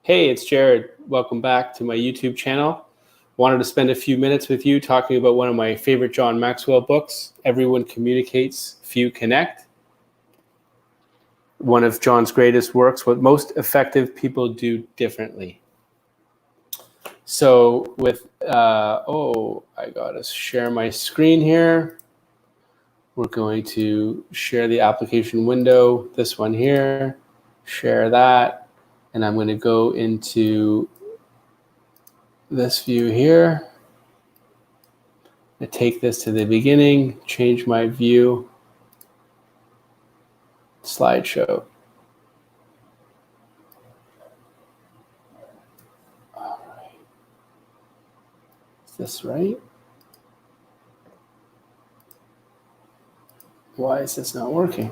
Hey, it's Jared. Welcome back to my YouTube channel. Wanted to spend a few minutes with you talking about one of my favorite John Maxwell books, Everyone Communicates, Few Connect. One of John's greatest works, What Most Effective People Do Differently. So I gotta share my screen here. We're going to share the application window, this one here, share that, and I'm going to go into this view here. I take this to the beginning, change my view, slideshow. All right. Is this right? Why is this not working?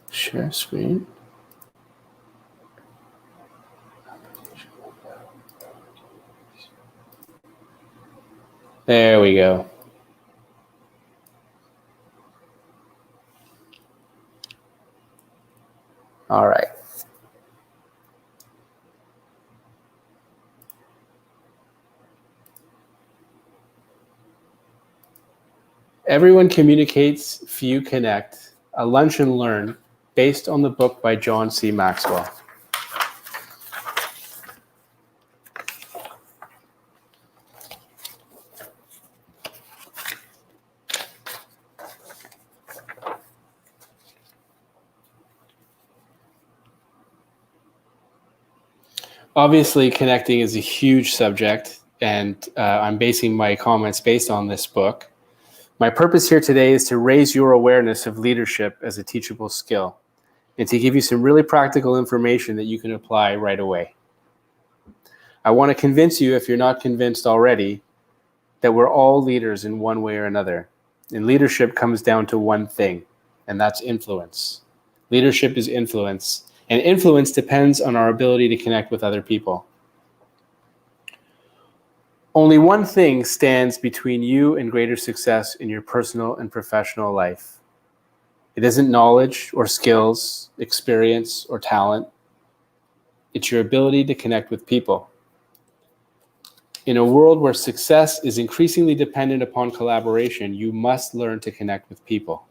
Share screen. There we go. All right. Everyone Communicates, Few Connect, a lunch and learn based on the book by John C. Maxwell. Obviously, connecting is a huge subject, and I'm basing my comments based on this book. My purpose here today is to raise your awareness of leadership as a teachable skill and to give you some really practical information that you can apply right away. I want to convince you, if you're not convinced already, that we're all leaders in one way or another. And leadership comes down to one thing, and that's influence. Leadership is influence, and influence depends on our ability to connect with other people. Only one thing stands between you and greater success in your personal and professional life. It isn't knowledge or skills, experience or talent. It's your ability to connect with people. In a world where success is increasingly dependent upon collaboration, you must learn to connect with people.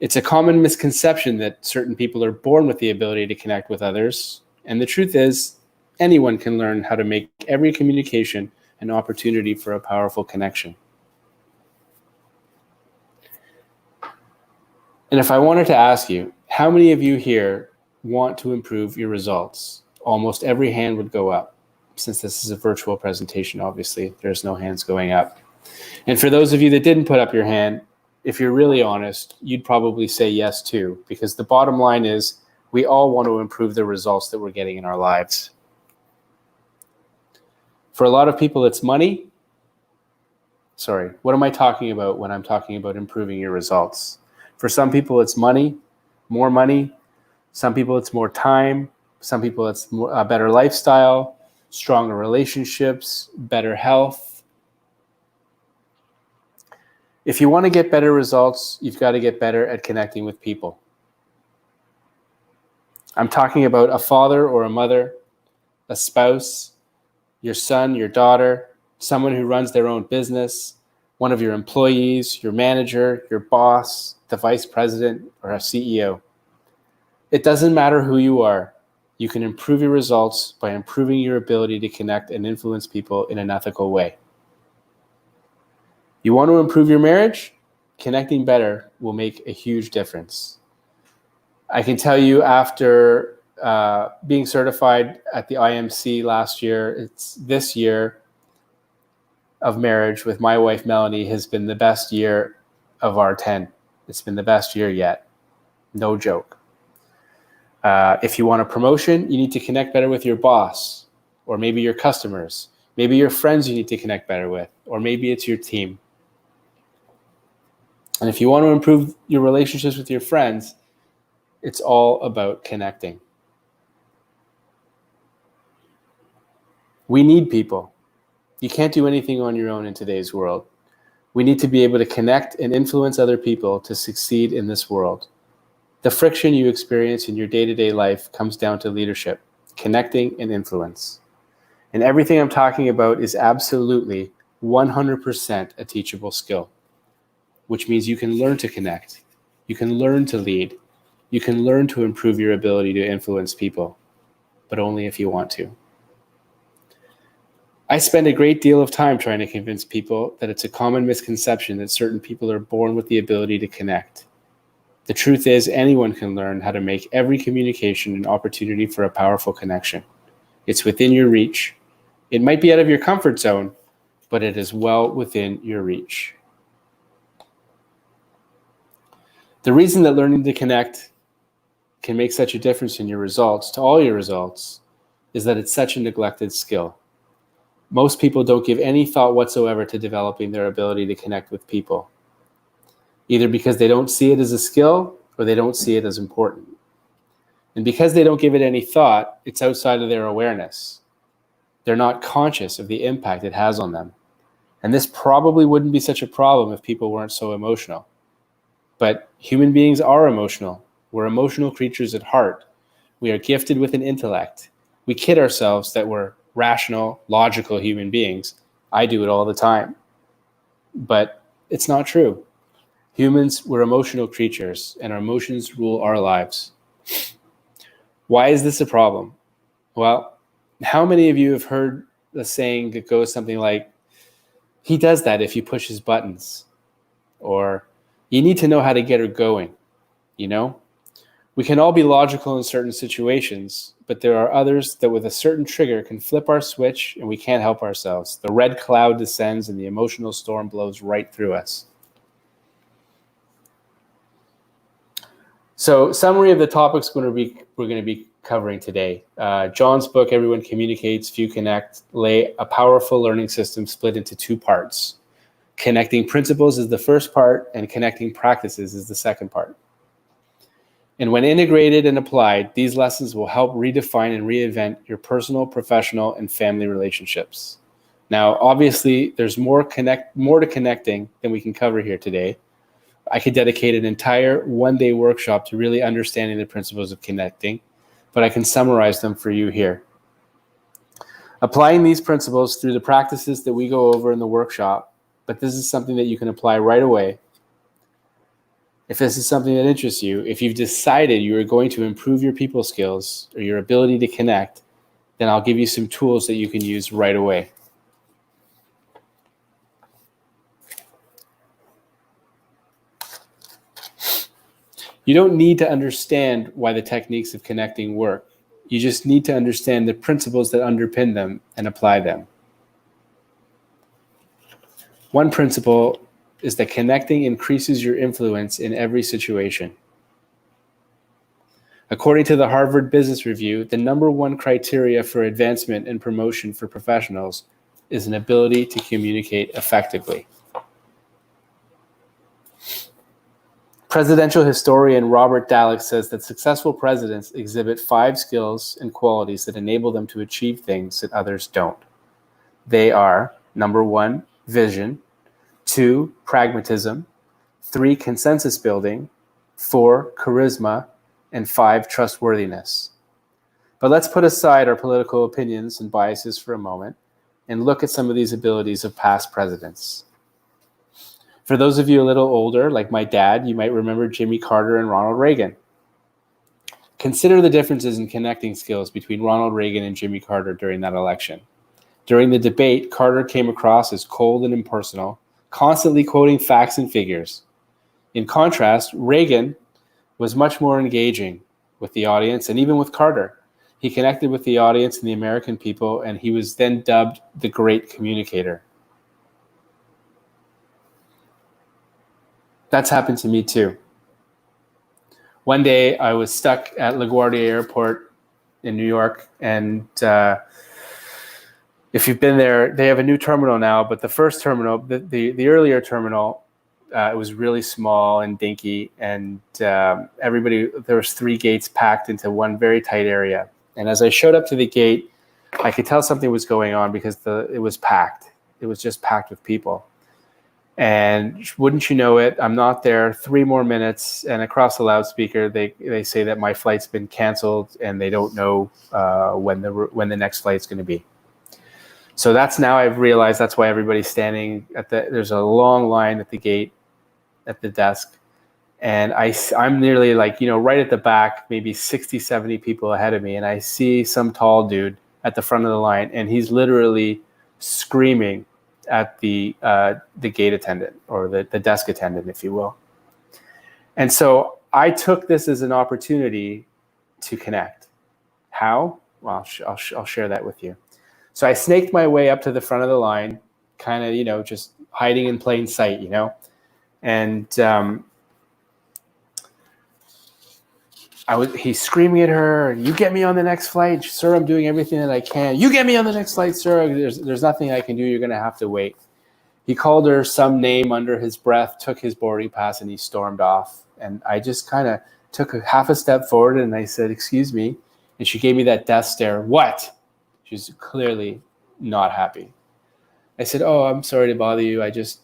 It's a common misconception that certain people are born with the ability to connect with others, and the truth is, anyone can learn how to make every communication an opportunity for a powerful connection. And if I wanted to ask you, how many of you here want to improve your results? Almost every hand would go up. Since this is a virtual presentation, obviously, there's no hands going up. And for those of you that didn't put up your hand, if you're really honest, you'd probably say yes too, because the bottom line is we all want to improve the results that we're getting in our lives. For a lot of people, it's money. Sorry, what am I talking about when I'm talking about improving your results? For some people, it's money, more money. Some people, it's more time. Some people, it's a better lifestyle, stronger relationships, better health. If you want to get better results, you've got to get better at connecting with people. I'm talking about a father or a mother, a spouse, your son, your daughter, someone who runs their own business, one of your employees, your manager, your boss, the vice president, or a CEO. It doesn't matter who you are. You can improve your results by improving your ability to connect and influence people in an ethical way. You want to improve your marriage? Connecting better will make a huge difference. I can tell you after being certified at the IMC last year, this year of marriage with my wife, Melanie, has been the best year of our 10. It's been the best year yet. No joke. If you want a promotion, you need to connect better with your boss, or maybe your customers, maybe your friends you need to connect better with, or maybe it's your team. And if you want to improve your relationships with your friends, it's all about connecting. We need people. You can't do anything on your own in today's world. We need to be able to connect and influence other people to succeed in this world. The friction you experience in your day-to-day life comes down to leadership, connecting, and influence. And everything I'm talking about is absolutely 100% a teachable skill, which means you can learn to connect, you can learn to lead, you can learn to improve your ability to influence people, but only if you want to. I spend a great deal of time trying to convince people that it's a common misconception that certain people are born with the ability to connect. The truth is, anyone can learn how to make every communication an opportunity for a powerful connection. It's within your reach. It might be out of your comfort zone, but it is well within your reach. The reason that learning to connect can make such a difference in your results, to all your results, is that it's such a neglected skill. Most people don't give any thought whatsoever to developing their ability to connect with people, either because they don't see it as a skill or they don't see it as important. And because they don't give it any thought, it's outside of their awareness. They're not conscious of the impact it has on them. And this probably wouldn't be such a problem if people weren't so emotional. But human beings are emotional. We're emotional creatures at heart. We are gifted with an intellect. We kid ourselves that we're rational, logical human beings. I do it all the time. But it's not true. Humans, we're emotional creatures, and our emotions rule our lives. Why is this a problem? Well, how many of you have heard the saying that goes something like, he does that if you push his buttons, or you need to know how to get her going, you know? We can all be logical in certain situations, but there are others that with a certain trigger can flip our switch and we can't help ourselves. The red cloud descends and the emotional storm blows right through us. So, summary of the topics we're going to be covering today. John's book, Everyone Communicates, Few Connect, lay a powerful learning system split into two parts. Connecting principles is the first part, and connecting practices is the second part. And when integrated and applied, these lessons will help redefine and reinvent your personal, professional, and family relationships. Now, obviously, there's more to connecting than we can cover here today. I could dedicate an entire one-day workshop to really understanding the principles of connecting, but I can summarize them for you here. Applying these principles through the practices that we go over in the workshop, but this is something that you can apply right away. If this is something that interests you, if you've decided you are going to improve your people skills or your ability to connect, then I'll give you some tools that you can use right away. You don't need to understand why the techniques of connecting work. You just need to understand the principles that underpin them and apply them. One principle is that connecting increases your influence in every situation. According to the Harvard Business Review, the number one criteria for advancement and promotion for professionals is an ability to communicate effectively. Presidential historian Robert Dallek says that successful presidents exhibit 5 skills and qualities that enable them to achieve things that others don't. They are, number 1, vision, 2, pragmatism, 3, consensus building, 4, charisma, and 5, trustworthiness. But let's put aside our political opinions and biases for a moment and look at some of these abilities of past presidents. For those of you a little older, like my dad, you might remember Jimmy Carter and Ronald Reagan. Consider the differences in connecting skills between Ronald Reagan and Jimmy Carter during that election. During the debate, Carter came across as cold and impersonal, constantly quoting facts and figures. In contrast, Reagan was much more engaging with the audience and even with Carter. He connected with the audience and the American people, and he was then dubbed the Great Communicator. That's happened to me too. One day I was stuck at LaGuardia Airport in New York, and if you've been there, they have a new terminal now, but the first terminal, the earlier terminal, it was really small and dinky, and there was 3 gates packed into one very tight area. And as I showed up to the gate, I could tell something was going on because it was packed. It was just packed with people. And wouldn't you know it, I'm not there 3 more minutes, and across the loudspeaker, they say that my flight's been canceled and they don't know when the next flight's going to be. So that's now I've realized that's why everybody's standing there's a long line at the gate, at the desk. And I'm nearly right at the back, maybe 60, 70 people ahead of me. And I see some tall dude at the front of the line, and he's literally screaming at the gate attendant, or the desk attendant, if you will. And so I took this as an opportunity to connect. How? Well, I'll share that with you. So I snaked my way up to the front of the line, kind of, just hiding in plain sight, and he's screaming at her, "You get me on the next flight, sir. I'm doing everything that I can. You get me on the next flight, sir. There's nothing I can do. You're going to have to wait." He called her some name under his breath, took his boarding pass, and he stormed off. And I just kind of took half a step forward, and I said, "Excuse me." And she gave me that death stare. "What?" She's clearly not happy. I said, "Oh, I'm sorry to bother you. I just,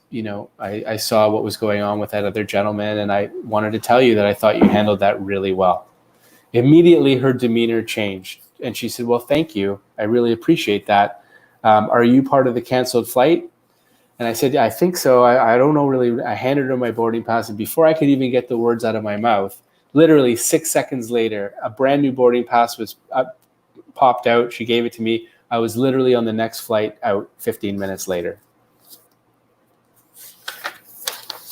I saw what was going on with that other gentleman, and I wanted to tell you that I thought you handled that really well." Immediately, her demeanor changed, and she said, "Well, thank you. I really appreciate that. Are you part of the canceled flight?" And I said, "Yeah, I think so. I don't know really." I handed her my boarding pass, and before I could even get the words out of my mouth, literally 6 seconds later, a brand new boarding pass was popped out. She gave it to me. I was literally on the next flight out 15 minutes later.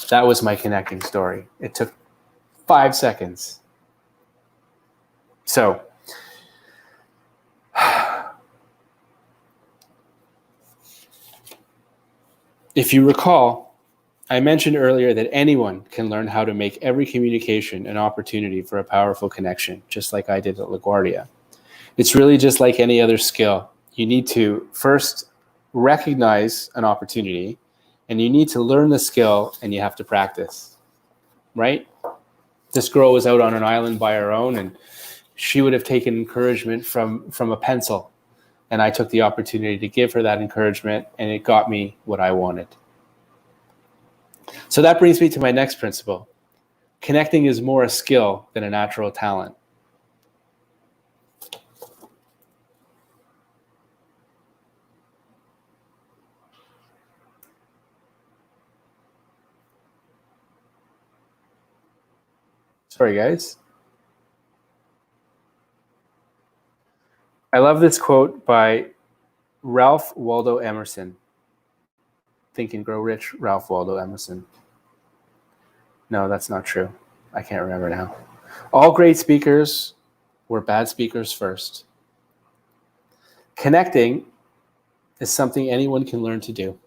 That was my connecting story. It took 5 seconds. So, if you recall, I mentioned earlier that anyone can learn how to make every communication an opportunity for a powerful connection, just like I did at LaGuardia. It's really just like any other skill. You need to first recognize an opportunity, and you need to learn the skill, and you have to practice, right? This girl was out on an island by her own, and she would have taken encouragement from a pencil. And I took the opportunity to give her that encouragement, and it got me what I wanted. So that brings me to my next principle. Connecting is more a skill than a natural talent. Sorry, guys. I love this quote by Ralph Waldo Emerson. Think and Grow Rich, Ralph Waldo Emerson. No, that's not true. I can't remember now. All great speakers were bad speakers first. Connecting is something anyone can learn to do,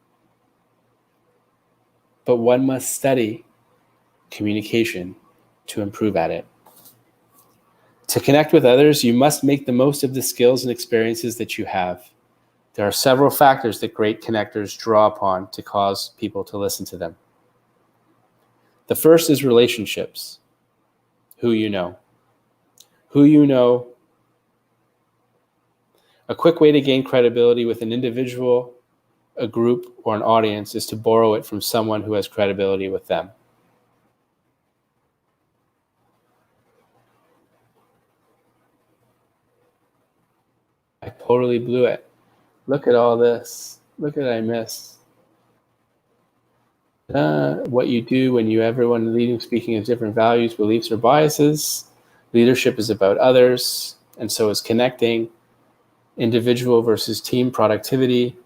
but one must study communication to improve at it. To connect with others, you must make the most of the skills and experiences that you have. There are several factors that great connectors draw upon to cause people to listen to them. The first is relationships. Who you know. Who you know. A quick way to gain credibility with an individual, a group, or an audience is to borrow it from someone who has credibility with them. I totally blew it. Look at all this. Look at what I missed. What you do when everyone leading, speaking has different values, beliefs, or biases. Leadership is about others, and so is connecting. Individual versus team productivity.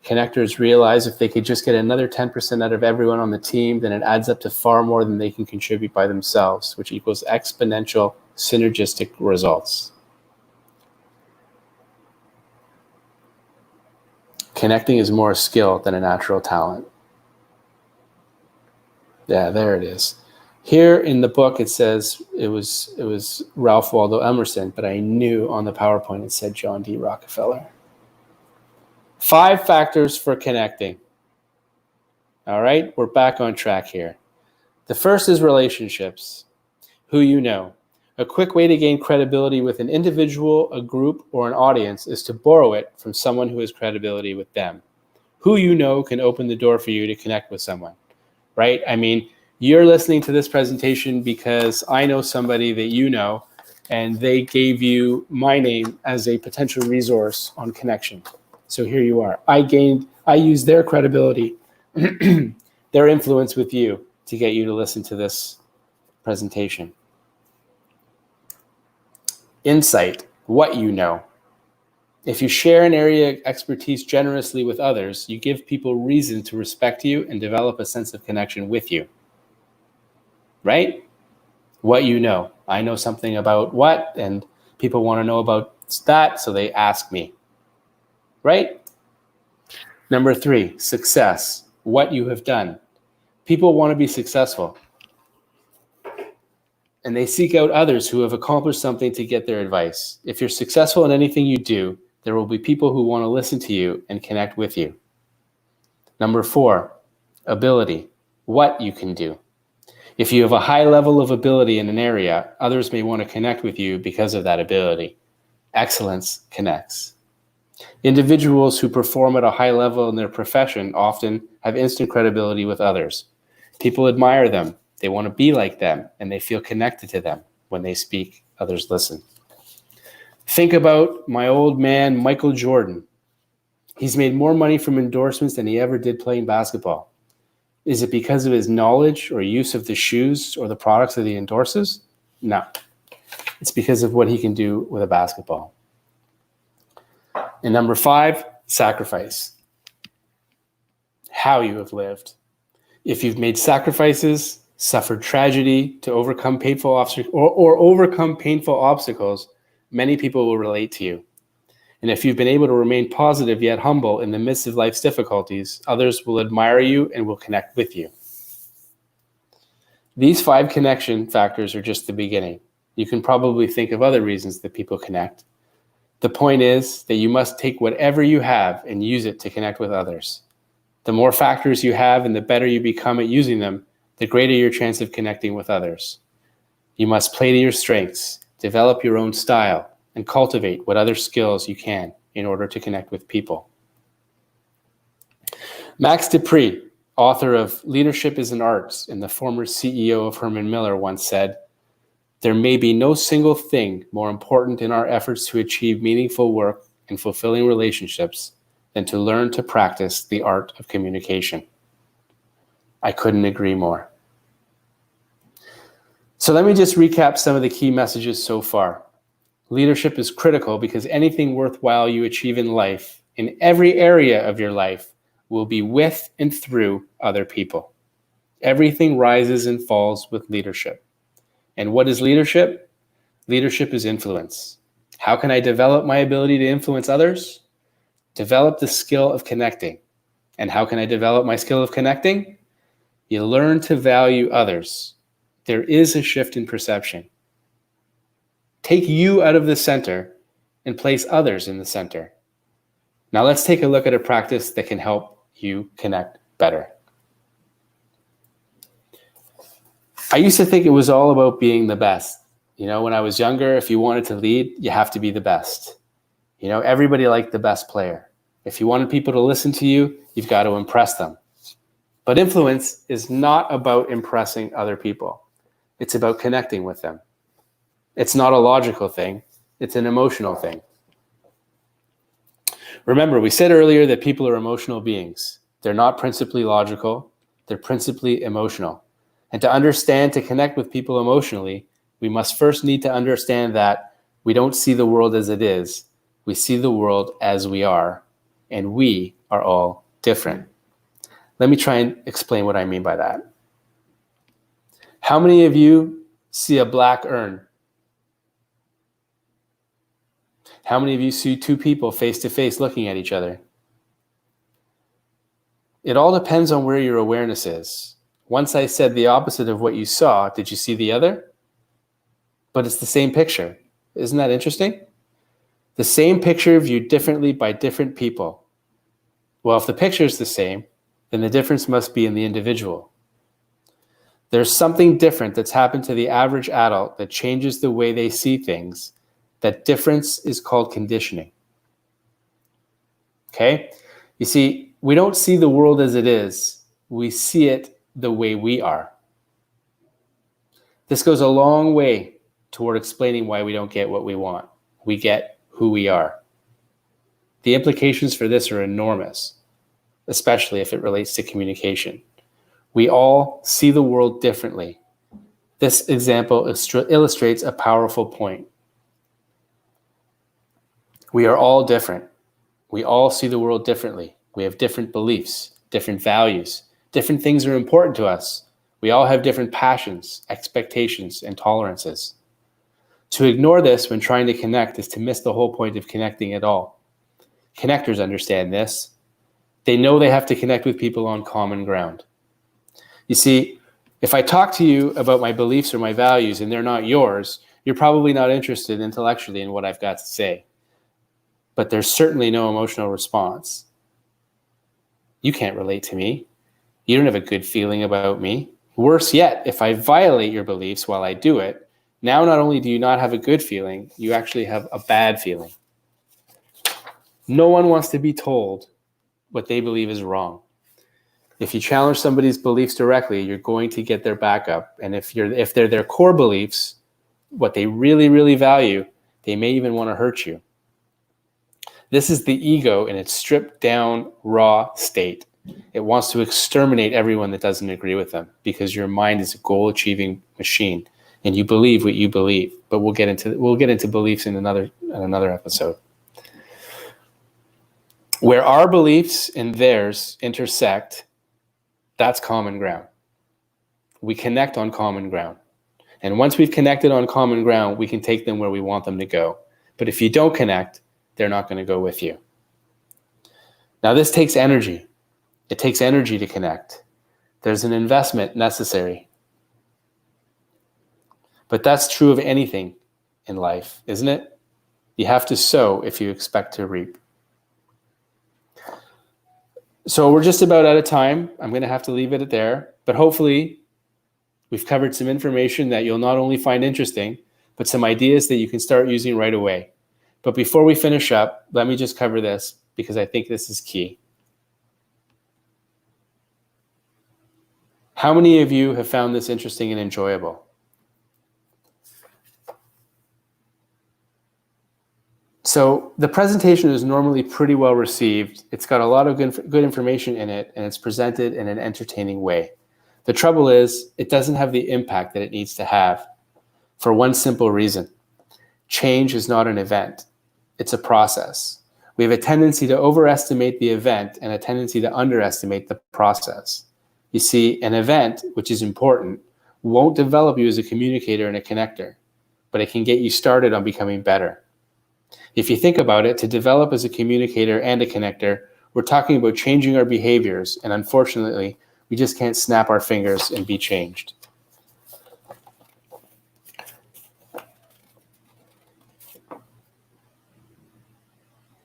Connectors realize if they could just get another 10% out of everyone on the team, then it adds up to far more than they can contribute by themselves, which equals exponential synergistic results. Connecting is more a skill than a natural talent. Yeah, there it is. Here in the book, it says it was Ralph Waldo Emerson, but I knew on the PowerPoint it said John D. Rockefeller. 5 factors for connecting. All right, we're back on track here. The first is relationships. Who you know. A quick way to gain credibility with an individual, a group, or an audience is to borrow it from someone who has credibility with them. Who you know can open the door for you to connect with someone, right? I mean, you're listening to this presentation because I know somebody that you know, and they gave you my name as a potential resource on connection. So here you are. I used their credibility, their influence with you to get you to listen to this presentation. Insight, what you know. If you share an area of expertise generously with others, you give people reason to respect you and develop a sense of connection with you. Right? What you know. I know something about what, and people want to know about that, so they ask me. Right? Number 3, success, what you have done. People want to be successful, and they seek out others who have accomplished something to get their advice. If you're successful in anything you do, there will be people who want to listen to you and connect with you. Number 4, ability, what you can do. If you have a high level of ability in an area, others may want to connect with you because of that ability. Excellence connects. Individuals who perform at a high level in their profession often have instant credibility with others. People admire them, they want to be like them, and they feel connected to them. When they speak, others listen. Think about my old man, Michael Jordan. He's made more money from endorsements than he ever did playing basketball. Is it because of his knowledge or use of the shoes or the products that he endorses? No. It's because of what he can do with a basketball. And number 5, sacrifice. How you have lived. If you've made sacrifices, suffered tragedy to overcome painful obstacles, or overcome painful obstacles, many people will relate to you. And if you've been able to remain positive yet humble in the midst of life's difficulties, others will admire you and will connect with you. These 5 connection factors are just the beginning. You can probably think of other reasons that people connect. The point is that you must take whatever you have and use it to connect with others. The more factors you have and the better you become at using them, the greater your chance of connecting with others. You must play to your strengths, develop your own style, and cultivate what other skills you can in order to connect with people. Max Dupree, author of Leadership is an Art and the former CEO of Herman Miller, once said, "There may be no single thing more important in our efforts to achieve meaningful work and fulfilling relationships than to learn to practice the art of communication." I couldn't agree more. So let me just recap some of the key messages so far. Leadership is critical because anything worthwhile you achieve in life, in every area of your life, will be with and through other people. Everything rises and falls with leadership. And what is leadership? Leadership is influence. How can I develop my ability to influence others? Develop the skill of connecting. And how can I develop my skill of connecting? You learn to value others. There is a shift in perception. Take you out of the center and place others in the center. Now let's take a look at a practice that can help you connect better. I used to think it was all about being the best. You know, when I was younger, if you wanted to lead, you have to be the best. You know, everybody liked the best player. If you wanted people to listen to you, you've got to impress them. But influence is not about impressing other people. It's about connecting with them. It's not a logical thing. It's an emotional thing. Remember, we said earlier that people are emotional beings. They're not principally logical. They're principally emotional. And to understand, to connect with people emotionally, we must first need to understand that we don't see the world as it is. We see the world as we are, and we are all different. Let me try and explain what I mean by that. How many of you see a black urn? How many of you see 2 people face to face looking at each other? It all depends on where your awareness is. Once I said the opposite of what you saw, did you see the other? But it's the same picture. Isn't that interesting? The same picture viewed differently by different people. Well, if the picture is the same, then the difference must be in the individual. There's something different that's happened to the average adult that changes the way they see things. That difference is called conditioning. Okay? You see, we don't see the world as it is. We see it the way we are. This goes a long way toward explaining why we don't get what we want. We get who we are. The implications for this are enormous, especially if it relates to communication. We all see the world differently. This example illustrates a powerful point. We are all different. We all see the world differently. We have different beliefs, different values. Different things are important to us. We all have different passions, expectations, and tolerances. To ignore this when trying to connect is to miss the whole point of connecting at all. Connectors understand this. They know they have to connect with people on common ground. You see, if I talk to you about my beliefs or my values and they're not yours, you're probably not interested intellectually in what I've got to say. But there's certainly no emotional response. You can't relate to me. You don't have a good feeling about me. Worse yet, if I violate your beliefs while I do it, now not only do you not have a good feeling, you actually have a bad feeling. No one wants to be told what they believe is wrong. If you challenge somebody's beliefs directly, you're going to get their backup. And if they're their core beliefs, what they really, really value, they may even want to hurt you. This is the ego in its stripped down, raw state. It wants to exterminate everyone that doesn't agree with them because your mind is a goal-achieving machine and you believe what you believe. But we'll get into beliefs in another episode. Where our beliefs and theirs intersect, that's common ground. We connect on common ground. And once we've connected on common ground, we can take them where we want them to go. But if you don't connect, they're not going to go with you. Now, this takes energy. It takes energy to connect. There's an investment necessary. But that's true of anything in life, isn't it? You have to sow if you expect to reap. So we're just about out of time. I'm going to have to leave it at there. But hopefully, we've covered some information that you'll not only find interesting, but some ideas that you can start using right away. But before we finish up, let me just cover this because I think this is key. How many of you have found this interesting and enjoyable? So the presentation is normally pretty well received. It's got a lot of good information in it, and it's presented in an entertaining way. The trouble is, it doesn't have the impact that it needs to have for one simple reason. Change is not an event. It's a process. We have a tendency to overestimate the event and a tendency to underestimate the process. You see, an event, which is important, won't develop you as a communicator and a connector, but it can get you started on becoming better. If you think about it, to develop as a communicator and a connector, we're talking about changing our behaviors, and unfortunately, we just can't snap our fingers and be changed.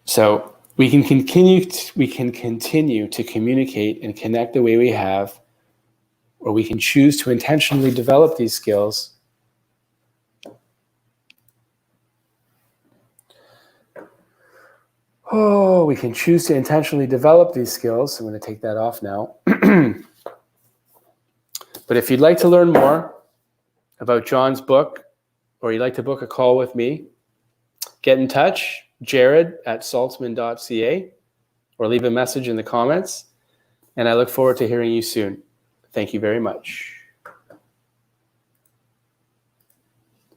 So we can continue to communicate and connect the way we have, or we can choose to intentionally develop these skills. We can choose to intentionally develop these skills. I'm going to take that off now. But if you'd like to learn more about John's book, or you'd like to book a call with me, get in touch, jared@saltzman.ca, or leave a message in the comments. And I look forward to hearing you soon. Thank you very much.